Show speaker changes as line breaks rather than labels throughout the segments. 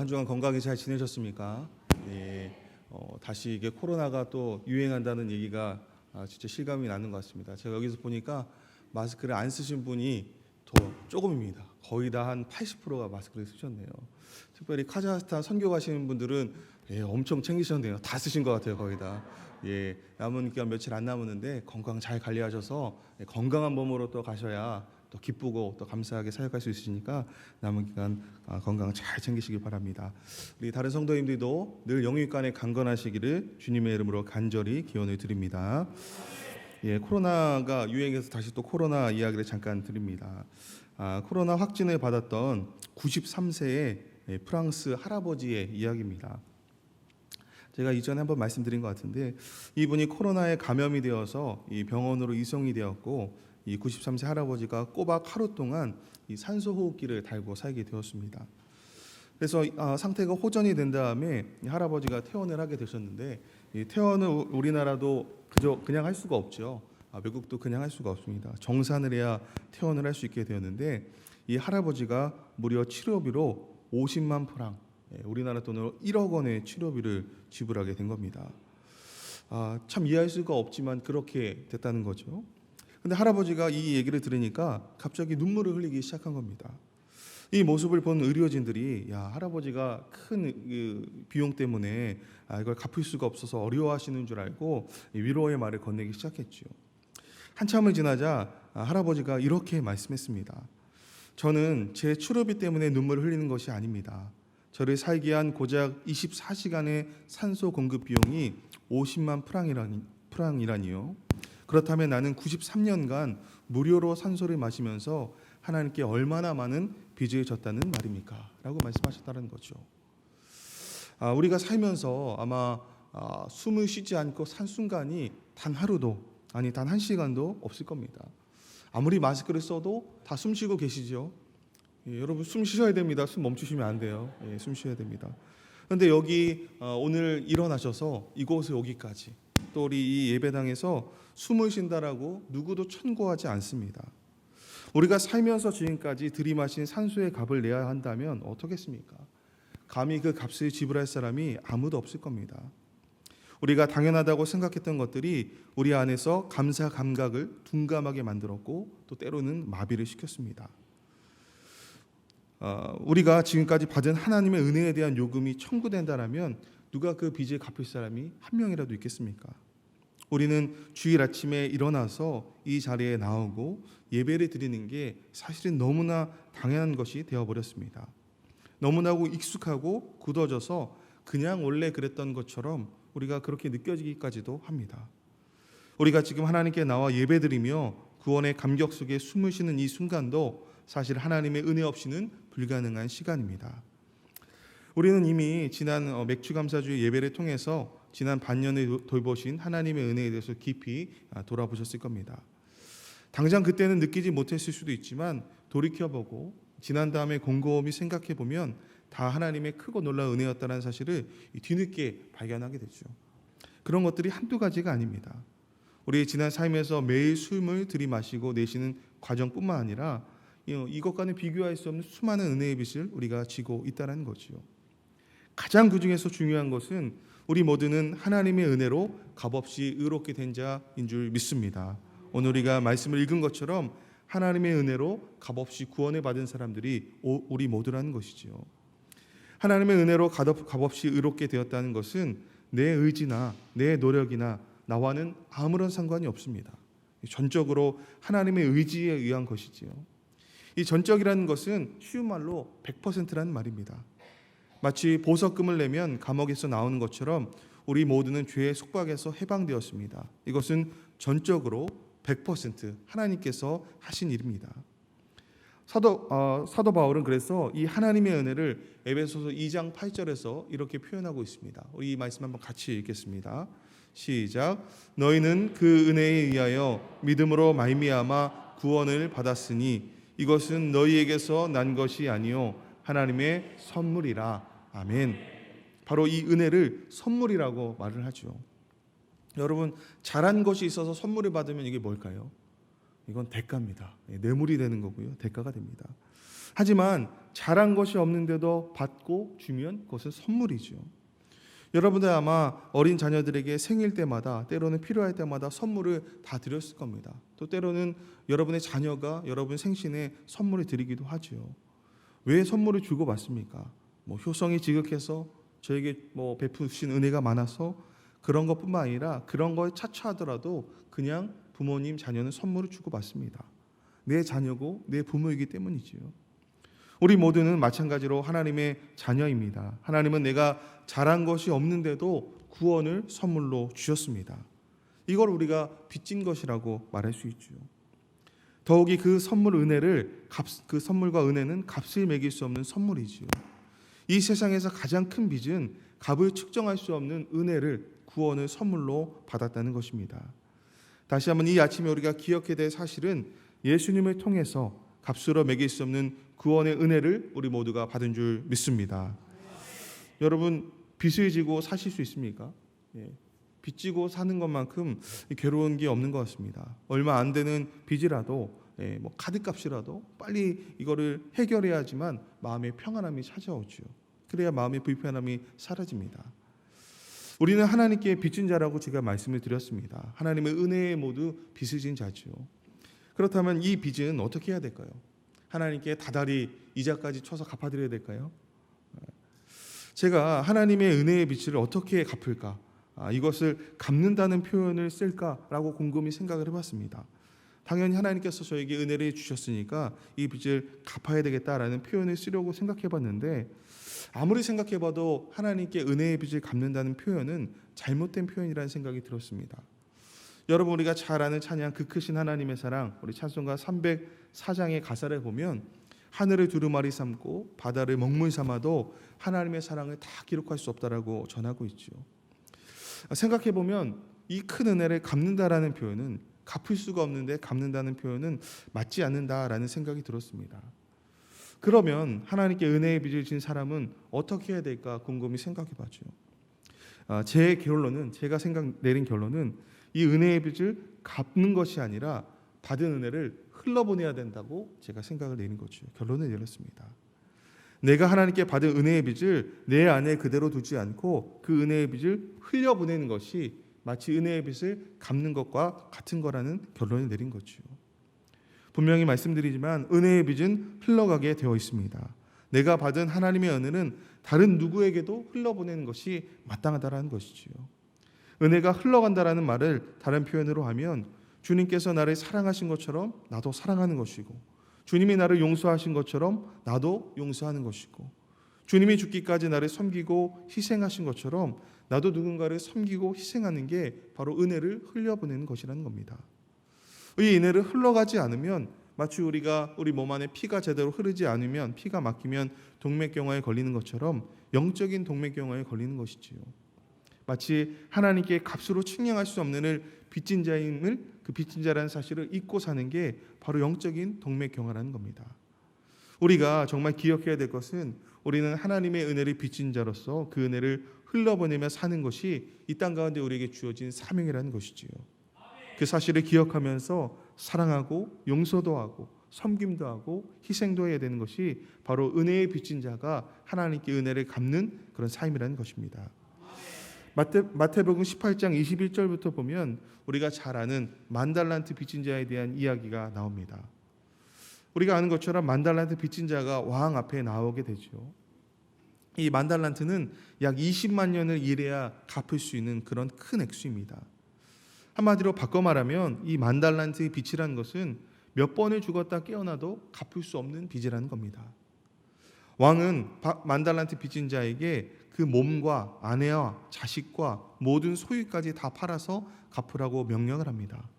한 주간 건강히 잘 지내셨습니까? 네, 다시 이게 코로나가 또 유행한다는 얘기가 진짜 실감이 나는 것 같습니다. 제가 여기서 보니까 마스크를 안 쓰신 분이 더 조금입니다. 거의 다 한 80%가 마스크를 쓰셨네요. 특별히 카자흐스탄 선교 가시는 분들은 엄청 챙기셨네요. 다 쓰신 것 같아요, 거의 다. 남은 기간 며칠 안 남았는데 건강 잘 관리하셔서 건강한 몸으로 또 가셔야 또 기쁘고 또 감사하게 사역할 수 있으니까 남은 기간 건강 잘 챙기시길 바랍니다. 우리 다른 성도님들도 늘 영육간에 강건하시기를 주님의 이름으로 간절히 기원을 드립니다. 코로나가 유행해서 다시 또 코로나 이야기를 잠깐 드립니다. 코로나 확진을 받았던 93세의 프랑스 할아버지의 이야기입니다. 제가 이전에 한번 말씀드린 것 같은데 이분이 코로나에 감염이 되어서 이 병원으로 이송이 되었고 이 93세 할아버지가 꼬박 하루 동안 이 산소호흡기를 달고 살게 되었습니다. 그래서 상태가 호전이 된 다음에 이 할아버지가 퇴원을 하게 되셨는데 이 퇴원을 우리나라도 그냥 할 수가 없죠. 외국도 그냥 할 수가 없습니다. 정산을 해야 퇴원을 할 수 있게 되었는데 이 할아버지가 무려 치료비로 50만 프랑, 우리나라 돈으로 1억 원의 치료비를 지불하게 된 겁니다. 참 이해할 수가 없지만 그렇게 됐다는 거죠. 근데 할아버지가 이 얘기를 들으니까 갑자기 눈물을 흘리기 시작한 겁니다. 이 모습을 본 의료진들이 할아버지가 큰 비용 때문에 이걸 갚을 수가 없어서 어려워하시는 줄 알고 위로의 말을 건네기 시작했죠. 한참을 지나자 할아버지가 이렇게 말씀했습니다. 저는 제 치료비 때문에 눈물을 흘리는 것이 아닙니다. 저를 살게 한 고작 24시간의 산소 공급 비용이 50만 프랑이라니요. 그렇다면 나는 93년간 무료로 산소를 마시면서 하나님께 얼마나 많은 빚을 졌다는 말입니까? 라고 말씀하셨다는 거죠. 우리가 살면서 아마 숨을 쉬지 않고 산 순간이 단 하루도 아니 단 한 시간도 없을 겁니다. 아무리 마스크를 써도 다 숨 쉬고 계시죠. 여러분 숨 쉬셔야 됩니다. 숨 멈추시면 안 돼요. 숨 쉬어야 됩니다. 그런데 여기 오늘 일어나셔서 이곳에 오기까지 또 우리 이 예배당에서 숨을 쉰다라고 누구도 천고하지 않습니다. 우리가 살면서 지금까지 들이마신 산소의 값을 내야 한다면 어떻겠습니까? 감히 그 값을 지불할 사람이 아무도 없을 겁니다. 우리가 당연하다고 생각했던 것들이 우리 안에서 감사 감각을 둔감하게 만들었고 또 때로는 마비를 시켰습니다. 우리가 지금까지 받은 하나님의 은혜에 대한 요금이 청구된다면 누가 그 빚을 갚을 사람이 한 명이라도 있겠습니까? 우리는 주일 아침에 일어나서 이 자리에 나오고 예배를 드리는 게 사실은 너무나 당연한 것이 되어버렸습니다. 너무나고 익숙하고 굳어져서 그냥 원래 그랬던 것처럼 우리가 그렇게 느껴지기까지도 합니다. 우리가 지금 하나님께 나와 예배드리며 구원의 감격 속에 숨을 쉬는 이 순간도 사실 하나님의 은혜 없이는 불가능한 시간입니다. 우리는 이미 지난 맥주감사주의 예배를 통해서 지난 반년을 돌보신 하나님의 은혜에 대해서 깊이 돌아보셨을 겁니다. 당장 그때는 느끼지 못했을 수도 있지만 돌이켜보고 지난 다음에 곰곰이 생각해보면 다 하나님의 크고 놀라운 은혜였다는 사실을 뒤늦게 발견하게 되죠. 그런 것들이 한두 가지가 아닙니다. 우리 지난 삶에서 매일 숨을 들이마시고 내쉬는 과정뿐만 아니라 이것과는 비교할 수 없는 수많은 은혜의 빚을 우리가 지고 있다는 거지요. 가장 그중에서 중요한 것은 우리 모두는 하나님의 은혜로 값없이 의롭게 된 자인 줄 믿습니다. 오늘 우리가 말씀을 읽은 것처럼 하나님의 은혜로 값없이 구원을 받은 사람들이 우리 모두라는 것이지요. 하나님의 은혜로 값없이 의롭게 되었다는 것은 내 의지나 내 노력이나 나와는 아무런 상관이 없습니다. 전적으로 하나님의 의지에 의한 것이지요. 이 전적이라는 것은 쉬운 말로 100%라는 말입니다. 마치 보석금을 내면 감옥에서 나오는 것처럼 우리 모두는 죄의 속박에서 해방되었습니다. 이것은 전적으로 100% 하나님께서 하신 일입니다. 사도 바울은 그래서 이 하나님의 은혜를 에베소서 2장 8절에서 이렇게 표현하고 있습니다. 우리 이 말씀 한번 같이 읽겠습니다. 시작. 너희는 그 은혜에 의하여 믿음으로 말미암아 구원을 받았으니 이것은 너희에게서 난 것이 아니요 하나님의 선물이라. 아멘. 바로 이 은혜를 선물이라고 말을 하죠. 여러분, 잘한 것이 있어서 선물을 받으면 이게 뭘까요? 이건 대가입니다. 뇌물이 되는 거고요. 대가가 됩니다. 하지만 잘한 것이 없는데도 받고 주면 그것은 선물이죠. 여러분들 아마 어린 자녀들에게 생일 때마다 때로는 필요할 때마다 선물을 다 드렸을 겁니다. 또 때로는 여러분의 자녀가 여러분 생신에 선물을 드리기도 하죠. 왜 선물을 주고 받습니까? 효성이 지극해서 저에게 베푸신 은혜가 많아서 그런 것뿐만 아니라 그런 걸 차치하더라도 그냥 부모님 자녀는 선물을 주고 받습니다. 내 자녀고 내 부모이기 때문이지요. 우리 모두는 마찬가지로 하나님의 자녀입니다. 하나님은 내가 잘한 것이 없는데도 구원을 선물로 주셨습니다. 이걸 우리가 빚진 것이라고 말할 수 있죠. 더욱이 그 선물 은혜를 그 선물과 은혜는 값을 매길 수 없는 선물이지요. 이 세상에서 가장 큰 빚은 값을 측정할 수 없는 은혜를 구원을 선물로 받았다는 것입니다. 다시 한번 이 아침에 우리가 기억해야 될 사실은 예수님을 통해서 값으로 매길 수 없는 구원의 은혜를 우리 모두가 받은 줄 믿습니다. 여러분 빚을 지고 사실 수 있습니까? 빚 지고 사는 것만큼 괴로운 게 없는 것 같습니다. 얼마 안 되는 빚이라도 카드값이라도 빨리 이거를 해결해야지만 마음의 평안함이 찾아오죠. 그래야 마음의 불편함이 사라집니다. 우리는 하나님께 빚진 자라고 제가 말씀을 드렸습니다. 하나님의 은혜에 모두 빚을 진 자죠. 그렇다면 이 빚은 어떻게 해야 될까요? 하나님께 다달이 이자까지 쳐서 갚아드려야 될까요? 제가 하나님의 은혜의 빚을 어떻게 갚을까? 이것을 갚는다는 표현을 쓸까라고 곰곰이 생각을 해봤습니다. 당연히 하나님께서 저에게 은혜를 주셨으니까 이 빚을 갚아야 되겠다라는 표현을 쓰려고 생각해봤는데 아무리 생각해봐도 하나님께 은혜의 빚을 갚는다는 표현은 잘못된 표현이라는 생각이 들었습니다. 여러분 우리가 잘 아는 찬양 그 크신 하나님의 사랑, 우리 찬송가 304장의 가사를 보면 하늘을 두루마리 삼고 바다를 먹물 삼아도 하나님의 사랑을 다 기록할 수 없다라고 전하고 있죠. 생각해보면 이 큰 은혜를 갚는다라는 표현은 갚을 수가 없는데 갚는다는 표현은 맞지 않는다라는 생각이 들었습니다. 그러면 하나님께 은혜의 빚을 진 사람은 어떻게 해야 될까 곰곰이 생각해봤죠. 제 결론은 제가 내린 결론은 이 은혜의 빚을 갚는 것이 아니라 받은 은혜를 흘러보내야 된다고 제가 생각을 내린 거죠. 결론을 내렸습니다. 내가 하나님께 받은 은혜의 빚을 내 안에 그대로 두지 않고 그 은혜의 빚을 흘려보내는 것이 마치 은혜의 빚을 갚는 것과 같은 거라는 결론을 내린 거죠. 분명히 말씀드리지만 은혜의 빚은 흘러가게 되어 있습니다. 내가 받은 하나님의 은혜는 다른 누구에게도 흘러보내는 것이 마땅하다라는 것이지요. 은혜가 흘러간다라는 말을 다른 표현으로 하면 주님께서 나를 사랑하신 것처럼 나도 사랑하는 것이고 주님이 나를 용서하신 것처럼 나도 용서하는 것이고 주님이 죽기까지 나를 섬기고 희생하신 것처럼 나도 누군가를 섬기고 희생하는 게 바로 은혜를 흘려보내는 것이라는 겁니다. 이 은혜를 흘러가지 않으면 마치 우리 몸 안에 피가 제대로 흐르지 않으면 피가 막히면 동맥경화에 걸리는 것처럼 영적인 동맥경화에 걸리는 것이지요. 마치 하나님께 값으로 측량할 수 없는 을 빚진 자임을 그 빚진 자라는 사실을 잊고 사는 게 바로 영적인 동맥경화라는 겁니다. 우리가 정말 기억해야 될 것은 우리는 하나님의 은혜를 빚진 자로서 그 은혜를 흘러보내며 사는 것이 이 땅 가운데 우리에게 주어진 사명이라는 것이지요. 그 사실을 기억하면서 사랑하고 용서도 하고 섬김도 하고 희생도 해야 되는 것이 바로 은혜의 빚진 자가 하나님께 은혜를 갚는 그런 삶이라는 것입니다. 마태복음 18장 21절부터 보면 우리가 잘 아는 만달란트 빚진 자에 대한 이야기가 나옵니다. 우리가 아는 것처럼 만달란트 빚진 자가 왕 앞에 나오게 되죠. 이 만달란트는 약 20만 년을 일해야 갚을 수 있는 그런 큰 액수입니다. 한마디로 바꿔 말하면 이 만달란트의 빚이라는 것은 몇 번을 죽었다 깨어나도 갚을 수 없는 빚이라는 겁니다. 왕은 만달란트 빚진 자에게 그 몸과 아내와 자식과 모든 소유까지 다 팔아서 갚으라고 명령을 합니다.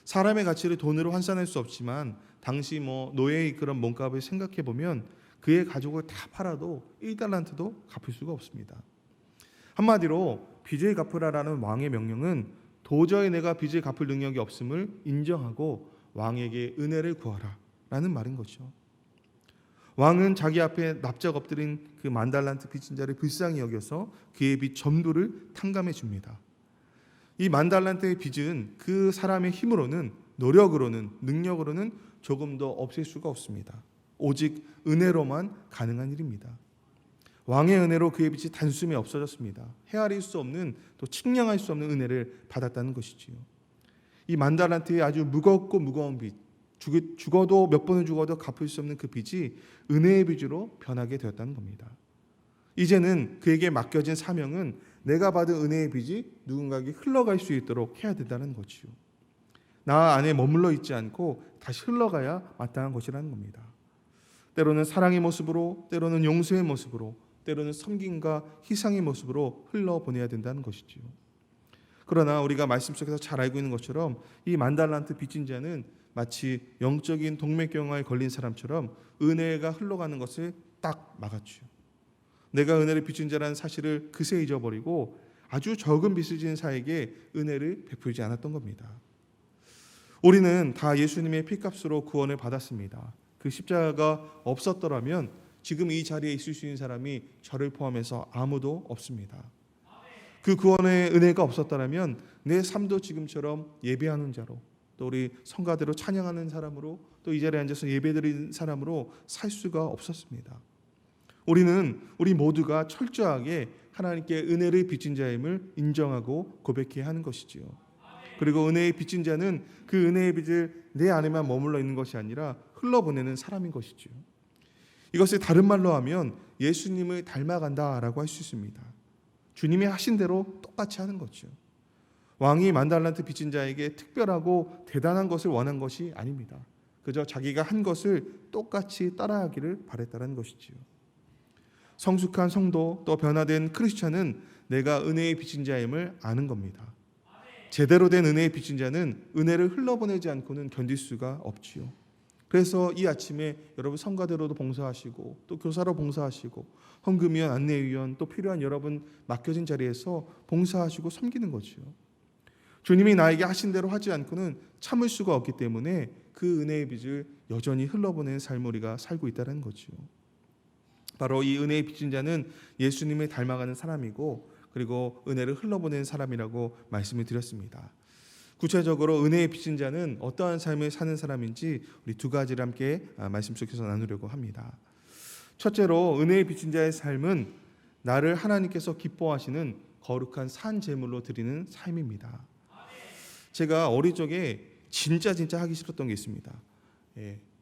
사람의 가치를 돈으로 환산할 수 없지만 당시 노예의 그런 몸값을 생각해 보면 그의 가족을 다 팔아도 1달란트도 갚을 수가 없습니다. 한마디로 빚을 갚으라라는 왕의 명령은 도저히 내가 빚을 갚을 능력이 없음을 인정하고 왕에게 은혜를 구하라 라는 말인 거죠. 왕은 자기 앞에 납작 엎드린 그 만달란트 빚진 자를 불쌍히 여겨서 그의 빚 전부를 탕감해 줍니다. 이 만달란트의 빚은 그 사람의 힘으로는 노력으로는 능력으로는 조금 더 없앨 수가 없습니다. 오직 은혜로만 가능한 일입니다. 왕의 은혜로 그의 빛이 단숨에 없어졌습니다. 헤아릴 수 없는, 또 측량할 수 없는 은혜를 받았다는 것이지요. 이 만달란트의 아주 무겁고 무거운 빚, 죽어도 몇 번을 죽어도 갚을 수 없는 그 빚이 은혜의 빚으로 변하게 되었다는 겁니다. 이제는 그에게 맡겨진 사명은 내가 받은 은혜의 빚이 누군가에게 흘러갈 수 있도록 해야 된다는 거지요. 나 안에 머물러 있지 않고 다시 흘러가야 마땅한 것이라는 겁니다. 때로는 사랑의 모습으로, 때로는 용서의 모습으로, 때로는 섬김과 희생의 모습으로 흘러보내야 된다는 것이지요. 그러나 우리가 말씀 속에서 잘 알고 있는 것처럼 이 만달란트 빚진 자는 마치 영적인 동맥경화에 걸린 사람처럼 은혜가 흘러가는 것을 딱 막았죠. 내가 은혜를 빚진 자라는 사실을 그새 잊어버리고 아주 적은 빚을 지은 자에게 은혜를 베풀지 않았던 겁니다. 우리는 다 예수님의 피값으로 구원을 받았습니다. 그 십자가가 없었더라면 지금 이 자리에 있을 수 있는 사람이 저를 포함해서 아무도 없습니다. 그 구원의 은혜가 없었더라면 내 삶도 지금처럼 예배하는 자로, 또 우리 성가대로 찬양하는 사람으로, 또 이 자리에 앉아서 예배드리는 사람으로 살 수가 없었습니다. 우리 모두가 철저하게 하나님께 은혜를 빚진 자임을 인정하고 고백해야 하는 것이지요. 그리고 은혜의 빚진 자는 그 은혜의 빚을 내 안에만 머물러 있는 것이 아니라 흘러보내는 사람인 것이지요. 이것을 다른 말로 하면 예수님을 닮아간다라고 할 수 있습니다. 주님이 하신 대로 똑같이 하는 거죠. 왕이 만달란트 빚진 자에게 특별하고 대단한 것을 원한 것이 아닙니다. 그저 자기가 한 것을 똑같이 따라하기를 바랬다는 것이지요. 성숙한 성도, 또 변화된 크리스찬은 내가 은혜의 빚진 자임을 아는 겁니다. 제대로 된 은혜의 빚진 자는 은혜를 흘러보내지 않고는 견딜 수가 없지요. 그래서 이 아침에 여러분 성가대로도 봉사하시고, 또 교사로 봉사하시고, 헌금위원, 안내위원, 또 필요한 여러분 맡겨진 자리에서 봉사하시고 섬기는 거지요. 주님이 나에게 하신 대로 하지 않고는 참을 수가 없기 때문에 그 은혜의 빚을 여전히 흘러보내는 삶을 우리가 살고 있다는 거지요. 바로 이 은혜의 빚진 자는 예수님을 닮아가는 사람이고, 그리고 은혜를 흘러보내는 사람이라고 말씀을 드렸습니다. 구체적으로 은혜의 빚진 자는 어떠한 삶을 사는 사람인지 우리 두 가지를 함께 말씀 속에서 나누려고 합니다. 첫째로 은혜의 빚진 자의 삶은 나를 하나님께서 기뻐하시는 거룩한 산 제물로 드리는 삶입니다. 제가 어릴 적에 진짜 하기 싫었던 게 있습니다.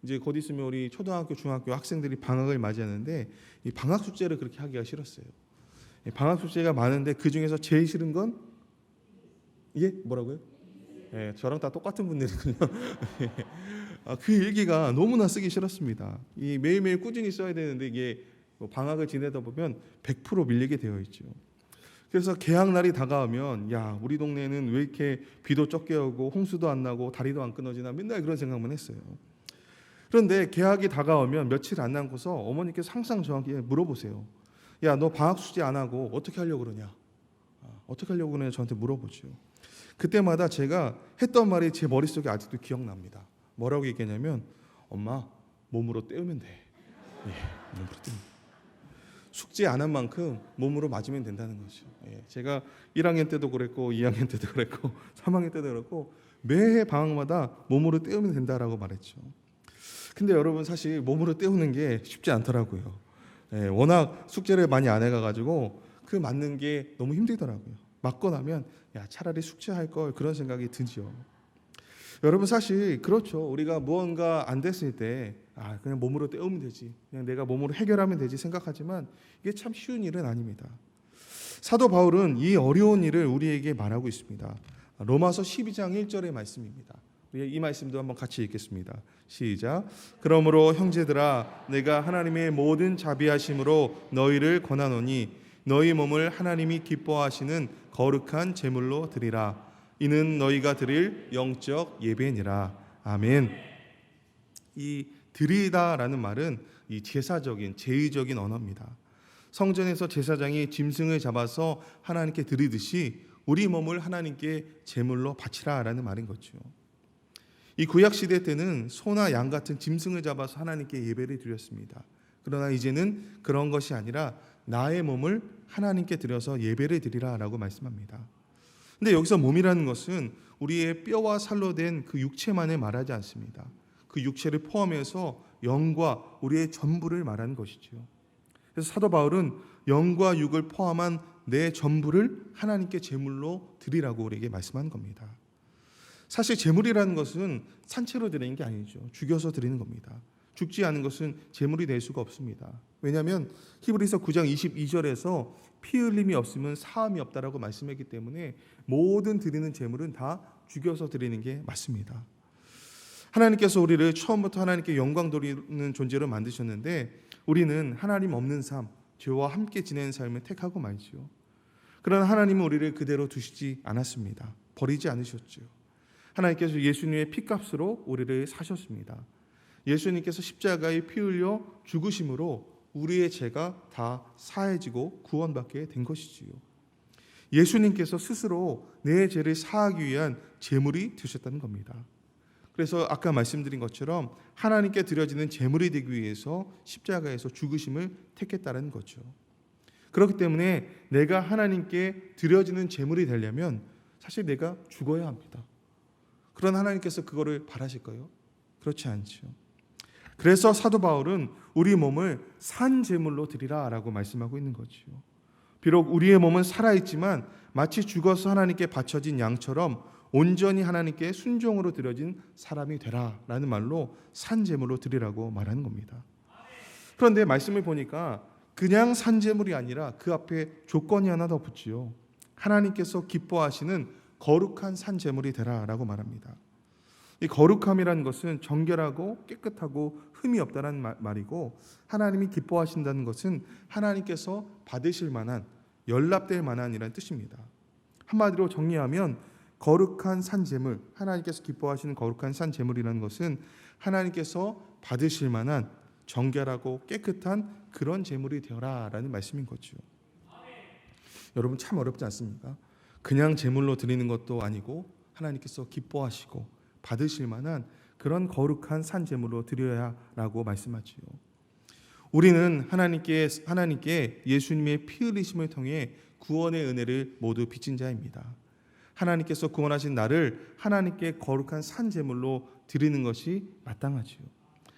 이제 곧 있으면 우리 초등학교, 중학교 학생들이 방학을 맞이하는데 이 방학 숙제를 그렇게 하기가 싫었어요. 방학 숙제가 많은데 그 중에서 제일 싫은 건 이게 뭐라고요? 저랑 다 똑같은 분들이군요. 그 일기가 너무나 쓰기 싫었습니다. 이 매일매일 꾸준히 써야 되는데 이게 방학을 지내다 보면 100% 밀리게 되어 있죠. 그래서 개학 날이 다가오면 야, 우리 동네는 왜 이렇게 비도 적게 오고 홍수도 안 나고 다리도 안 끊어지나 맨날 그런 생각만 했어요. 그런데 개학이 다가오면 며칠 안 남고서 어머니께서 항상 저한테 물어보세요. 야, 너 방학 숙제 안 하고 어떻게 하려고 그러냐? 어떻게 하려고 그러냐 저한테 물어보죠. 그때마다 제가 했던 말이 제 머릿속에 아직도 기억납니다. 뭐라고 얘기했냐면 엄마, 몸으로 때우면 돼. 몸으로 때우면 돼. 숙제 안 한 만큼 몸으로 맞으면 된다는 거죠. 제가 1학년 때도 그랬고 2학년 때도 그랬고 3학년 때도 그랬고 매해 방학마다 몸으로 때우면 된다라고 말했죠. 근데 여러분 사실 몸으로 때우는 게 쉽지 않더라고요. 워낙 숙제를 많이 안 해가지고 그 맞는 게 너무 힘들더라고요. 맞고 나면 야, 차라리 숙제할 걸, 그런 생각이 드죠. 여러분 사실 그렇죠. 우리가 무언가 안 됐을 때 그냥 몸으로 때우면 되지, 그냥 내가 몸으로 해결하면 되지 생각하지만 이게 참 쉬운 일은 아닙니다. 사도 바울은 이 어려운 일을 우리에게 말하고 있습니다. 로마서 12장 1절의 말씀입니다. 이 말씀도 한번 같이 읽겠습니다. 시작. 그러므로 형제들아, 내가 하나님의 모든 자비하심으로 너희를 권하노니 너희 몸을 하나님이 기뻐하시는 거룩한 제물로 드리라. 이는 너희가 드릴 영적 예배니라. 아멘. 이 드리다라는 말은 이 제사적인, 제의적인 언어입니다. 성전에서 제사장이 짐승을 잡아서 하나님께 드리듯이 우리 몸을 하나님께 제물로 바치라라는 말인 거죠. 이 구약 시대 때는 소나 양 같은 짐승을 잡아서 하나님께 예배를 드렸습니다. 그러나 이제는 그런 것이 아니라 나의 몸을 하나님께 드려서 예배를 드리라라고 말씀합니다. 근데 여기서 몸이라는 것은 우리의 뼈와 살로 된 그 육체만을 말하지 않습니다. 그 육체를 포함해서 영과 우리의 전부를 말하는 것이지요. 그래서 사도 바울은 영과 육을 포함한 내 전부를 하나님께 제물로 드리라고 우리에게 말씀하는 겁니다. 사실 제물이라는 것은 산채로 드리는 게 아니죠. 죽여서 드리는 겁니다. 죽지 않은 것은 제물이 될 수가 없습니다. 왜냐하면 히브리서 9장 22절에서 피 흘림이 없으면 사함이 없다라고 말씀했기 때문에 모든 드리는 제물은 다 죽여서 드리는 게 맞습니다. 하나님께서 우리를 처음부터 하나님께 영광 돌리는 존재로 만드셨는데 우리는 하나님 없는 삶, 죄와 함께 지내는 삶을 택하고 말지요. 그러나 하나님은 우리를 그대로 두시지 않았습니다. 버리지 않으셨죠. 하나님께서 예수님의 피값으로 우리를 사셨습니다. 예수님께서 십자가에 피 흘려 죽으심으로 우리의 죄가 다 사해지고 구원받게 된 것이지요. 예수님께서 스스로 내 죄를 사하기 위한 제물이 되셨다는 겁니다. 그래서 아까 말씀드린 것처럼 하나님께 드려지는 제물이 되기 위해서 십자가에서 죽으심을 택했다는 거죠. 그렇기 때문에 내가 하나님께 드려지는 제물이 되려면 사실 내가 죽어야 합니다. 그런 하나님께서 그거를 바라실까요? 그렇지 않죠. 그래서 사도 바울은 우리 몸을 산 제물로 드리라라고 말씀하고 있는 거지요. 비록 우리의 몸은 살아있지만 마치 죽어서 하나님께 바쳐진 양처럼 온전히 하나님께 순종으로 드려진 사람이 되라라는 말로 산 제물로 드리라고 말하는 겁니다. 그런데 말씀을 보니까 그냥 산 제물이 아니라 그 앞에 조건이 하나 더 붙지요. 하나님께서 기뻐하시는 거룩한 산 제물이 되라라고 말합니다. 이 거룩함이라는 것은 정결하고 깨끗하고 흠이 없다는 말이고, 하나님이 기뻐하신다는 것은 하나님께서 받으실 만한, 연락될 만한이라는 뜻입니다. 한마디로 정리하면 거룩한 산 제물, 하나님께서 기뻐하시는 거룩한 산 제물이라는 것은 하나님께서 받으실 만한 정결하고 깨끗한 그런 제물이 되어라라는 말씀인 거죠. 여러분 참 어렵지 않습니까? 그냥 제물로 드리는 것도 아니고 하나님께서 기뻐하시고 받으실 만한 그런 거룩한 산 제물로 드려야라고 말씀하지요. 우리는 하나님께 예수님의 피 흘리심을 통해 구원의 은혜를 모두 빚진 자입니다. 하나님께서 구원하신 나를 하나님께 거룩한 산 제물로 드리는 것이 마땅하지요.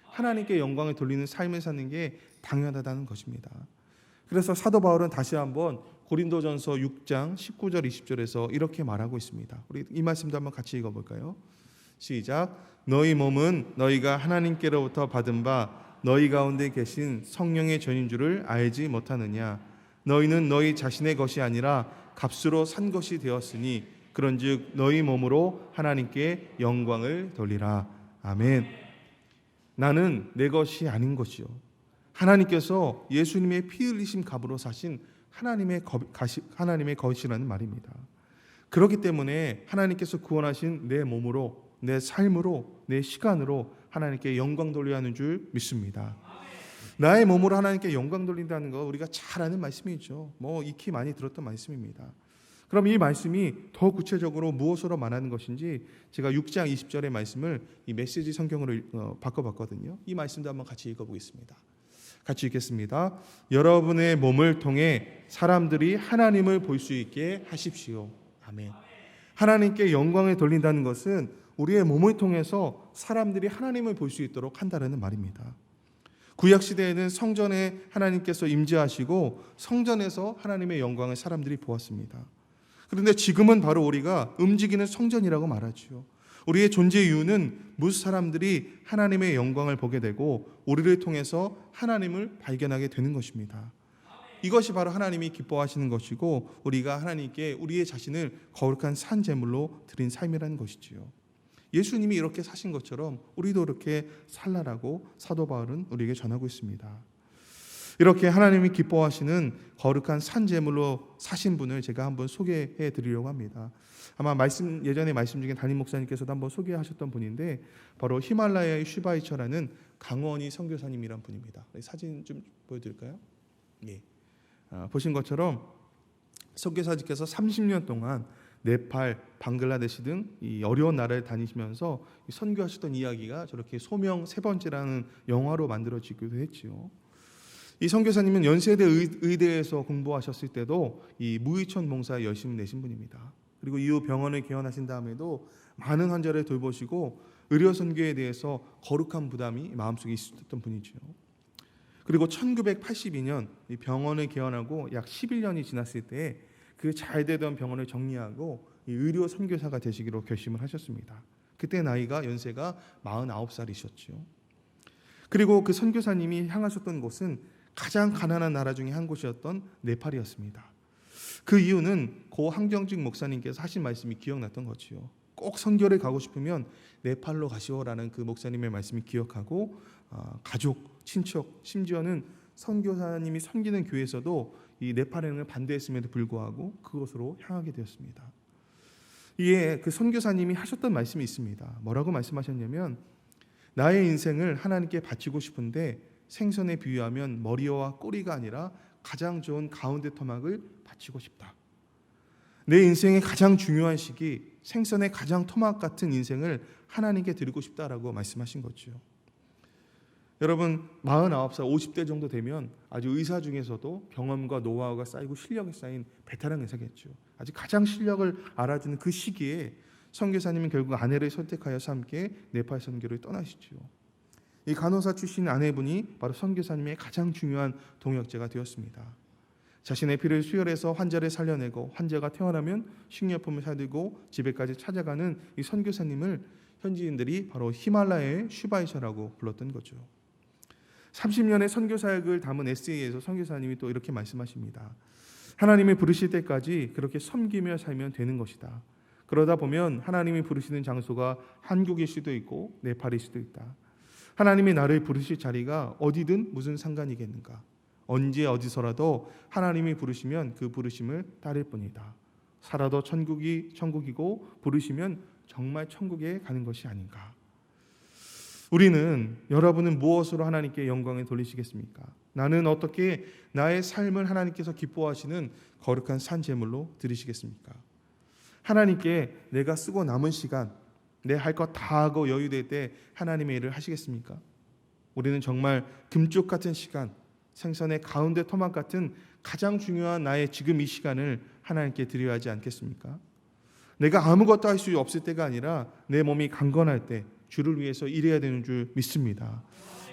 하나님께 영광을 돌리는 삶을 사는 게 당연하다는 것입니다. 그래서 사도 바울은 다시 한번 고린도전서 6장 19절 20절에서 이렇게 말하고 있습니다. 우리 이 말씀도 한번 같이 읽어볼까요? 시작. 너희 몸은 너희가 하나님께로부터 받은 바 너희 가운데 계신 성령의 전인 줄을 알지 못하느냐. 너희는 너희 자신의 것이 아니라 값으로 산 것이 되었으니 그런즉 너희 몸으로 하나님께 영광을 돌리라. 아멘. 나는 내 것이 아닌 것이요, 하나님께서 예수님의 피 흘리심 값으로 사신 하나님의 것이라는 말입니다. 그렇기 때문에 하나님께서 구원하신 내 몸으로, 내 삶으로, 내 시간으로 하나님께 영광 돌려야 하는 줄 믿습니다. 나의 몸으로 하나님께 영광 돌린다는 거 우리가 잘 아는 말씀이죠. 익히 많이 들었던 말씀입니다. 그럼 이 말씀이 더 구체적으로 무엇으로 말하는 것인지 제가 6장 20절의 말씀을 이 메시지 성경으로 바꿔봤거든요. 이 말씀도 한번 같이 읽어보겠습니다. 같이 읽겠습니다. 여러분의 몸을 통해 사람들이 하나님을 볼 수 있게 하십시오. 아멘. 하나님께 영광을 돌린다는 것은 우리의 몸을 통해서 사람들이 하나님을 볼 수 있도록 한다는 말입니다. 구약시대에는 성전에 하나님께서 임재하시고 성전에서 하나님의 영광을 사람들이 보았습니다. 그런데 지금은 바로 우리가 움직이는 성전이라고 말하죠. 우리의 존재 이유는 무슨 사람들이 하나님의 영광을 보게 되고 우리를 통해서 하나님을 발견하게 되는 것입니다. 이것이 바로 하나님이 기뻐하시는 것이고 우리가 하나님께 우리의 자신을 거룩한 산 제물로 드린 삶이라는 것이지요. 예수님이 이렇게 사신 것처럼 우리도 이렇게 살라라고 사도 바울은 우리에게 전하고 있습니다. 이렇게 하나님이 기뻐하시는 거룩한 산 제물로 사신 분을 제가 한번 소개해 드리려고 합니다. 아마 예전에 말씀 중에 담임 목사님께서도 한번 소개하셨던 분인데 바로 히말라야의 슈바이처라는 강원희 선교사님이란 분입니다. 사진 좀 보여드릴까요? 예. 보신 것처럼 선교사님께서 30년 동안 네팔, 방글라데시 등 이 어려운 나라를 다니시면서 선교하셨던 이야기가 저렇게 소명 세 번째라는 영화로 만들어지기도 했지요. 이 선교사님은 연세대 의대에서 공부하셨을 때도 이 무의촌 봉사에 열심히 내신 분입니다. 그리고 이후 병원을 개원하신 다음에도 많은 환자를 돌보시고 의료 선교에 대해서 거룩한 부담이 마음속에 있었던 분이죠. 그리고 1982년 이 병원을 개원하고 약 11년이 지났을 때 그 잘 되던 병원을 정리하고 이 의료 선교사가 되시기로 결심을 하셨습니다. 그때 연세가 49살이셨죠. 그리고 그 선교사님이 향하셨던 곳은 가장 가난한 나라 중에 한 곳이었던 네팔이었습니다. 그 이유는 고 한경직 목사님께서 하신 말씀이 기억났던 거지요. 꼭 선교를 가고 싶으면 네팔로 가시오라는 그 목사님의 말씀이 기억하고 가족, 친척, 심지어는 선교사님이 섬기는 교회에서도 이 네팔 여행을 반대했음에도 불구하고 그곳으로 향하게 되었습니다. 이에 그 선교사님이 하셨던 말씀이 있습니다. 뭐라고 말씀하셨냐면 나의 인생을 하나님께 바치고 싶은데 생선에 비유하면 머리와 꼬리가 아니라 가장 좋은 가운데 토막을 바치고 싶다. 내 인생의 가장 중요한 시기, 생선의 가장 토막 같은 인생을 하나님께 드리고 싶다라고 말씀하신 거죠. 여러분 49살, 50대 정도 되면 아주 의사 중에서도 경험과 노하우가 쌓이고 실력이 쌓인 베테랑 의사겠죠. 아주 가장 실력을 알아주는 그 시기에 선교사님은 결국 아내를 선택하여서 함께 네팔 선교를 떠나시죠. 이 간호사 출신 아내분이 바로 선교사님의 가장 중요한 동역자가 되었습니다. 자신의 피를 수혈해서 환자를 살려내고 환자가 퇴원하면 식료품을 사들고 집에까지 찾아가는 이 선교사님을 현지인들이 바로 히말라야의 슈바이셔라고 불렀던 거죠. 30년의 선교 사역을 담은 에세이에서 선교사님이 또 이렇게 말씀하십니다. 하나님이 부르실 때까지 그렇게 섬기며 살면 되는 것이다. 그러다 보면 하나님이 부르시는 장소가 한국일 수도 있고 네팔일 수도 있다. 하나님이 나를 부르실 자리가 어디든 무슨 상관이겠는가. 언제 어디서라도 하나님이 부르시면 그 부르심을 따를 뿐이다. 살아도 천국이 천국이고 부르시면 정말 천국에 가는 것이 아닌가. 여러분은 무엇으로 하나님께 영광을 돌리시겠습니까? 나는 어떻게 나의 삶을 하나님께서 기뻐하시는 거룩한 산제물로 드리시겠습니까? 하나님께 내가 쓰고 남은 시간, 내 할 것 다 하고 여유될 때 하나님의 일을 하시겠습니까? 우리는 정말 금쪽 같은 시간, 생선의 가운데 토막 같은 가장 중요한 나의 지금 이 시간을 하나님께 드려야 하지 않겠습니까? 내가 아무것도 할 수 없을 때가 아니라 내 몸이 강건할 때 주를 위해서 일해야 되는 줄 믿습니다.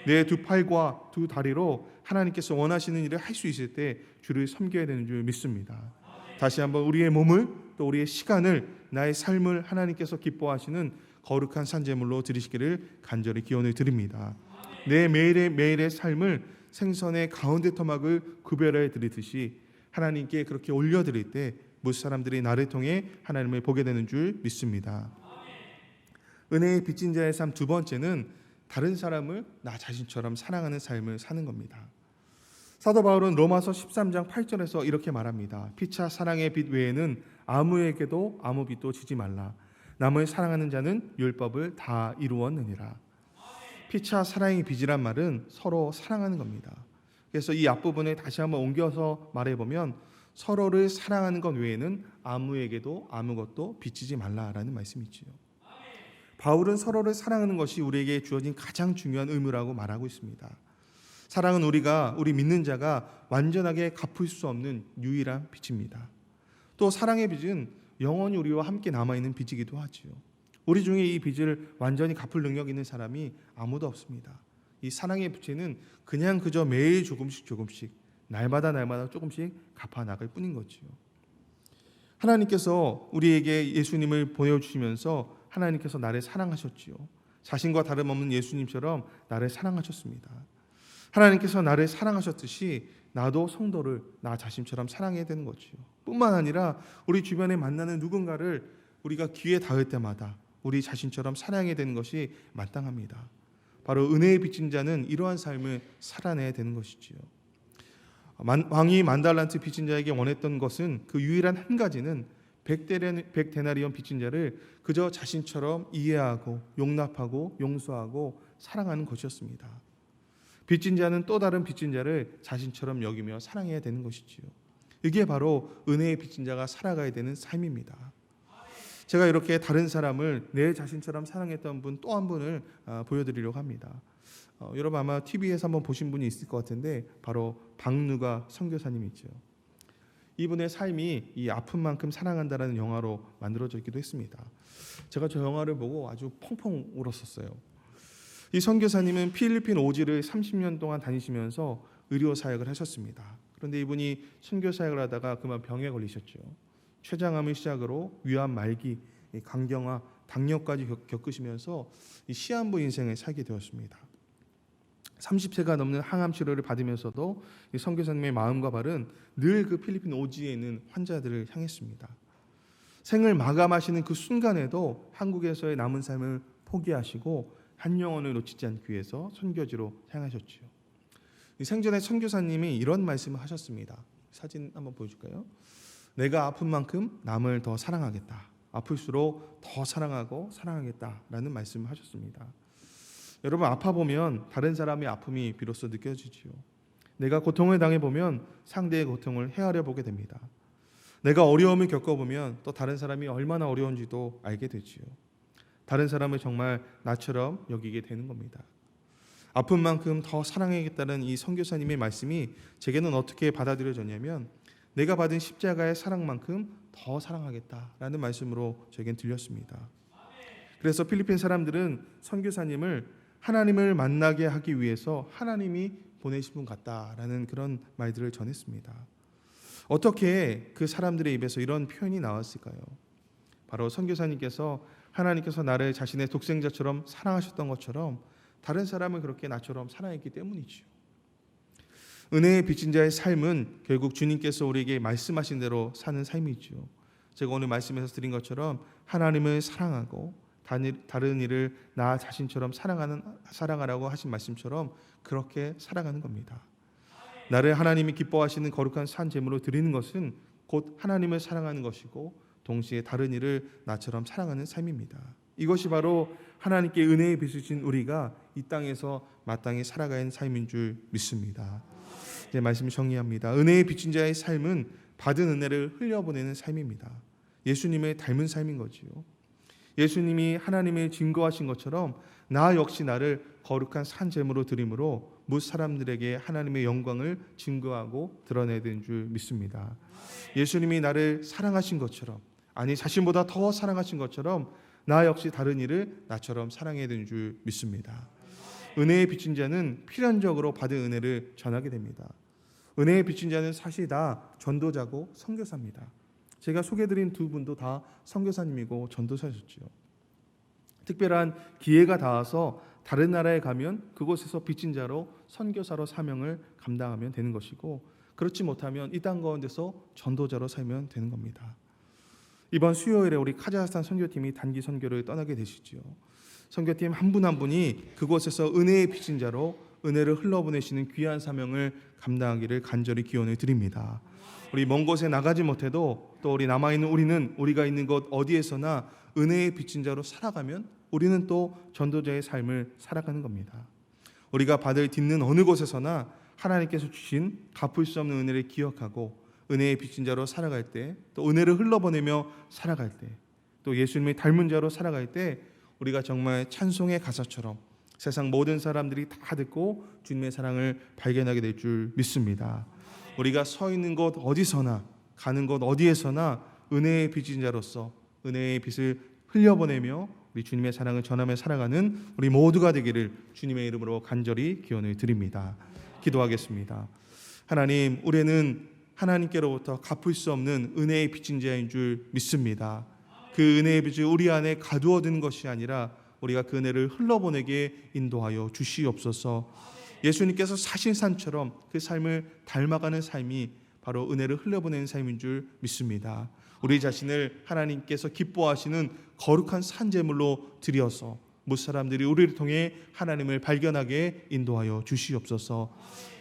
내 두 팔과 두 다리로 하나님께서 원하시는 일을 할 수 있을 때 주를 섬겨야 되는 줄 믿습니다. 다시 한번 우리의 몸을 또 우리의 시간을 나의 삶을 하나님께서 기뻐하시는 거룩한 산제물로 드리시기를 간절히 기원을 드립니다. 내 매일의 삶을 생선의 가운데 토막을 구별해 드리듯이 하나님께 그렇게 올려드릴 때 무엇 사람들이 나를 통해 하나님을 보게 되는 줄 믿습니다. 은혜의 빚진 자의 삶 두 번째는 다른 사람을 나 자신처럼 사랑하는 삶을 사는 겁니다. 사도 바울은 로마서 13장 8절에서 이렇게 말합니다. 피차 사랑의 빚 외에는 아무에게도 아무 빚도 지지 말라. 남을 사랑하는 자는 율법을 다 이루었느니라. 피차 사랑의 빚이란 말은 서로 사랑하는 겁니다. 그래서 이 앞부분에 다시 한번 옮겨서 말해보면 서로를 사랑하는 것 외에는 아무에게도 아무것도 빚지지 말라라는 말씀이지요. 바울은 서로를 사랑하는 것이 우리에게 주어진 가장 중요한 의무라고 말하고 있습니다. 사랑은 우리 믿는 자가 완전하게 갚을 수 없는 유일한 빚입니다. 또 사랑의 빚은 영원히 우리와 함께 남아있는 빚이기도 하지요. 우리 중에 이 빚을 완전히 갚을 능력 있는 사람이 아무도 없습니다. 이 사랑의 부채는 그저 매일 조금씩 날마다 조금씩 갚아 나갈 뿐인 거지요. 하나님께서 우리에게 예수님을 보여주시면서 하나님께서 나를 사랑하셨지요. 자신과 다름없는 예수님처럼 나를 사랑하셨습니다. 하나님께서 나를 사랑하셨듯이 나도 성도를 나 자신처럼 사랑해야 되는 거지요. 뿐만 아니라 우리 주변에 만나는 누군가를 우리가 기회 닿을 때마다 우리 자신처럼 사랑해야 되는 것이 마땅합니다. 바로 은혜의 빚진 자는 이러한 삶을 살아내야 되는 것이지요. 왕이 만달란트 빚진 자에게 원했던 것은 그 유일한 한 가지는 100데나리온 빚진 자를 그저 자신처럼 이해하고 용납하고 용서하고 사랑하는 것이었습니다. 빚진 자는 또 다른 빚진 자를 자신처럼 여기며 사랑해야 되는 것이지요. 이게 바로 은혜의 빚진 자가 살아가야 되는 삶입니다. 제가 이렇게 다른 사람을 내 자신처럼 사랑했던 분 또 한 분을 보여드리려고 합니다. 여러분 아마 TV에서 한번 보신 분이 있을 것 같은데 바로 박누가 선교사님이죠. 이분의 삶이 이 아픈 만큼 사랑한다라는 영화로 만들어졌기도 했습니다. 제가 저 영화를 보고 아주 펑펑 울었었어요. 이 선교사님은 필리핀 오지를 30년 동안 다니시면서 의료 사역을 하셨습니다. 그런데 이분이 선교 사역을 하다가 그만 병에 걸리셨죠. 췌장암을 시작으로 위암 말기, 간경화, 당뇨까지 겪으시면서 이 시한부 인생을 살게 되었습니다. 30세가 넘는 항암 치료를 받으면서도 이 선교사님의 마음과 발은 늘 그 필리핀 오지에 있는 환자들을 향했습니다. 생을 마감하시는 그 순간에도 한국에서의 남은 삶을 포기하시고 한 영혼을 놓치지 않기 위해서 선교지로 향하셨지요. 이 생전에 선교사님이 이런 말씀을 하셨습니다. 사진 한번 보여줄까요? 내가 아픈 만큼 남을 더 사랑하겠다. 아플수록 더 사랑하고 사랑하겠다라는 말씀을 하셨습니다. 여러분, 아파보면 다른 사람의 아픔이 비로소 느껴지지요. 내가 고통을 당해보면 상대의 고통을 헤아려 보게 됩니다. 내가 어려움을 겪어보면 또 다른 사람이 얼마나 어려운지도 알게 되지요. 다른 사람을 정말 나처럼 여기게 되는 겁니다. 아픈 만큼 더 사랑하겠다는 이 선교사님의 말씀이 제게는 어떻게 받아들여졌냐면 내가 받은 십자가의 사랑만큼 더 사랑하겠다라는 말씀으로 제겐 들렸습니다. 그래서 필리핀 사람들은 선교사님을 하나님을 만나게 하기 위해서 하나님이 보내신 분 같다라는 그런 말들을 전했습니다. 어떻게 그 사람들의 입에서 이런 표현이 나왔을까요? 바로 선교사님께서 하나님께서 나를 자신의 독생자처럼 사랑하셨던 것처럼 다른 사람을 그렇게 나처럼 사랑했기 때문이지요. 은혜의 빚진 자의 삶은 결국 주님께서 우리에게 말씀하신 대로 사는 삶이지요. 제가 오늘 말씀에서 드린 것처럼 하나님을 사랑하고 다른 이를 나 자신처럼 사랑하라고 하신 말씀처럼 그렇게 살아가는 겁니다. 나를 하나님이 기뻐하시는 거룩한 산 제물로 드리는 것은 곧 하나님을 사랑하는 것이고 동시에 다른 이를 나처럼 사랑하는 삶입니다. 이것이 바로 하나님께 은혜의 빚을 진 우리가 이 땅에서 마땅히 살아가야 하는 삶인 줄 믿습니다. 이제 말씀 정리합니다. 은혜의 빚진 자의 삶은 받은 은혜를 흘려보내는 삶입니다. 예수님을 닮은 삶인 거지요. 예수님이 하나님의 증거하신 것처럼 나 역시 나를 거룩한 산 제물로 드림으로 뭇 사람들에게 하나님의 영광을 증거하고 드러내야 되는 줄 믿습니다. 예수님이 나를 사랑하신 것처럼, 아니 자신보다 더 사랑하신 것처럼 나 역시 다른 이를 나처럼 사랑해야 되는 줄 믿습니다. 은혜의 빚진 자는 필연적으로 받은 은혜를 전하게 됩니다. 은혜의 빚진 자는 사실 다 전도자고 선교사입니다. 제가 소개해드린 두 분도 다 선교사님이고 전도사셨죠. 특별한 기회가 닿아서 다른 나라에 가면 그곳에서 빚진 자로 선교사로 사명을 감당하면 되는 것이고, 그렇지 못하면 이 땅 가운데서 전도자로 살면 되는 겁니다. 이번 수요일에 우리 카자흐스탄 선교팀이 단기 선교를 떠나게 되시지요. 선교팀 한 분 한 분이 그곳에서 은혜의 빚진 자로 은혜를 흘러보내시는 귀한 사명을 감당하기를 간절히 기원을 드립니다. 우리 먼 곳에 나가지 못해도 또 우리 남아있는 우리는 우리가 있는 곳 어디에서나 은혜의 빚진 자로 살아가면 우리는 또 전도자의 삶을 살아가는 겁니다. 우리가 발을 딛는 어느 곳에서나 하나님께서 주신 갚을 수 없는 은혜를 기억하고 은혜의 빚진 자로 살아갈 때, 또 은혜를 흘러보내며 살아갈 때, 또 예수님의 닮은 자로 살아갈 때 우리가 정말 찬송의 가사처럼 세상 모든 사람들이 다 듣고 주님의 사랑을 발견하게 될 줄 믿습니다. 우리가 서 있는 곳 어디서나 가는 곳 어디에서나 은혜의 빚진 자로서 은혜의 빚을 흘려보내며 우리 주님의 사랑을 전하며 살아가는 우리 모두가 되기를 주님의 이름으로 간절히 기원을 드립니다. 기도하겠습니다. 하나님, 우리는 하나님께로부터 갚을 수 없는 은혜의 빚진 자인 줄 믿습니다. 그 은혜의 빚을 우리 안에 가두어두는 것이 아니라 우리가 그 은혜를 흘러보내게 인도하여 주시옵소서. 예수님께서 사신 산처럼 그 삶을 닮아가는 삶이 바로 은혜를 흘려보내는 삶인 줄 믿습니다. 우리 자신을 하나님께서 기뻐하시는 거룩한 산제물로 드려서 뭇 사람들이 우리를 통해 하나님을 발견하게 인도하여 주시옵소서.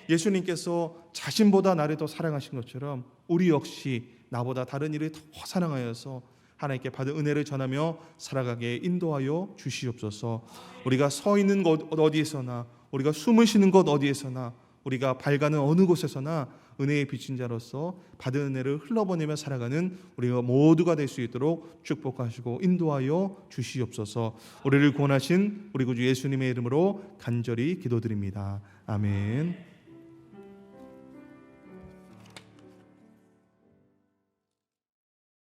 예수님께서 자신보다 나를 더 사랑하신 것처럼 우리 역시 나보다 다른 이를 더 사랑하여서 하나님께 받은 은혜를 전하며 살아가게 인도하여 주시옵소서. 우리가 서 있는 곳 어디에서나, 우리가 숨을 쉬는 곳 어디에서나, 우리가 발가는 어느 곳에서나 은혜의 빚진 자로서 받은 은혜를 흘러보내며 살아가는 우리가 모두가 될 수 있도록 축복하시고 인도하여 주시옵소서. 우리를 구원하신 우리 구주 예수님의 이름으로 간절히 기도드립니다. 아멘.